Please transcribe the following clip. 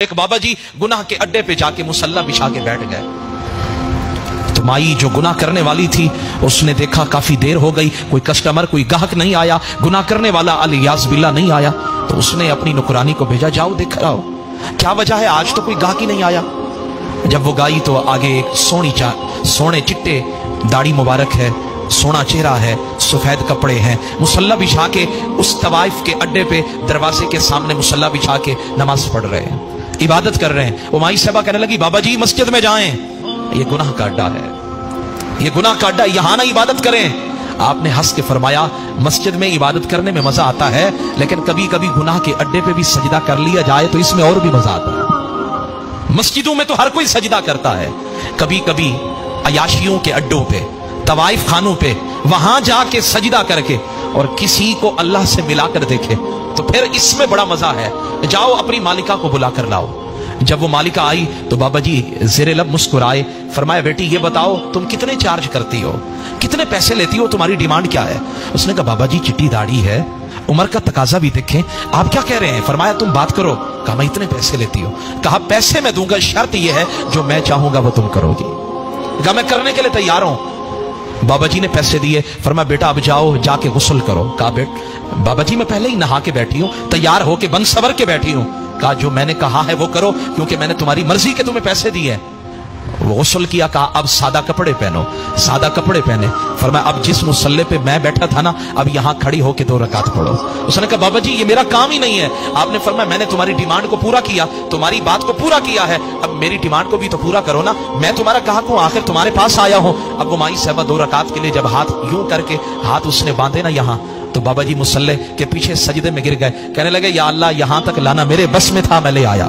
ایک بابا جی گناہ کے اڈے پہ جا کے مصلی بچھا کے بیٹھ گئے تو مائی جو گناہ کرنے والی تھی اس نے دیکھا کافی دیر ہو گئی، کوئی کسٹمر کوئی گاہک نہیں آیا، گناہ کرنے والا الیاذ باللہ نہیں آیا، تو اس نے اپنی نوکرانی کو بھیجا، جاؤ دیکھ رہا ہو کیا وجہ ہے، آج تو کوئی گاہک ہی نہیں آیا۔ جب وہ گائی تو آگے ایک سونے چٹے داڑھی مبارک ہے، سونا چہرہ ہے، سفید کپڑے ہیں، مصلی بچھا کے اس طوائف کے اڈے پہ دروازے کے سامنے مصلی بچھا کے نماز پڑھ رہے ہیں، عبادت کر رہے ہیں۔ وہ مائی صاحبہ کہنے لگی بابا جی مسجد میں جائیں، یہ گناہ کا اڈا ہے، یہ گناہ کا اڈا، یہاں نہ عبادت کریں۔ آپ نے ہنس کے فرمایا مسجد میں عبادت کرنے میں مزہ آتا ہے، لیکن کبھی کبھی گناہ کے اڈے پہ بھی سجدہ کر لیا جائے تو اس میں اور بھی مزہ آتا ہے۔ مسجدوں میں تو ہر کوئی سجدہ کرتا ہے، کبھی کبھی عیاشیوں کے اڈوں پہ، طوائف خانوں پہ، وہاں جا کے سجدہ کر کے اور کسی کو اللہ سے ملا کر دیکھے تو پھر اس میں بڑا مزہ ہے۔ جاؤ اپنی مالکہ کو بلا کر لاؤ۔ جب وہ مالکہ آئی تو بابا جی زیر لب مسکرائے، فرمایا بیٹی یہ بتاؤ تم کتنے چارج کرتی ہو، کتنے پیسے لیتی ہو، تمہاری ڈیمانڈ کیا ہے؟ اس نے کہا بابا جی چٹی داڑھی ہے، عمر کا تقاضا بھی دیکھیں، آپ کیا کہہ رہے ہیں؟ فرمایا تم بات کرو۔ کہا میں اتنے پیسے لیتی ہوں۔ کہا پیسے میں دوں گا، شرط یہ ہے جو میں چاہوں گا وہ تم کرو گی۔ کہا میں کرنے کے لیے تیار ہوں۔ بابا جی نے پیسے دیے، فرمایا بیٹا اب جاؤ جا کے غسل کرو۔ کہا بابا جی میں پہلے ہی نہا کے بیٹھی ہوں، تیار ہو کے بن سور کے بیٹھی ہوں۔ کہا جو میں نے کہا ہے وہ کرو، کیونکہ میں نے تمہاری مرضی کے تمہیں پیسے دیے۔ وہ غسل کیا، کہا اب سادہ کپڑے پہنو، سادہ کپڑے پہنے۔ فرمایا اب جس مصلی پہ میں بیٹھا تھا نا اب یہاں کھڑی ہو کے 2 رکعت پڑھو۔ اس نے کہا بابا جی یہ میرا کام ہی نہیں ہے۔ آپ نے فرمایا میں نے تمہاری ڈیمانڈ کو پورا کیا، تمہاری بات کو پورا کیا ہے، اب میری ڈیمانڈ کو بھی تو پورا کرو نا، میں تمہارا گاہک ہوں، آخر تمہارے پاس آیا ہوں۔ اب وہ مائی صاحبہ 2 رکعت کے لیے جب ہاتھ یوں کر کے ہاتھ اس نے باندھے نا یہاں، تو بابا جی مصلی کے پیچھے سجدے میں گر گئے، کہنے لگے یا اللہ یہاں تک لانا میرے بس میں تھا، میں لے آیا۔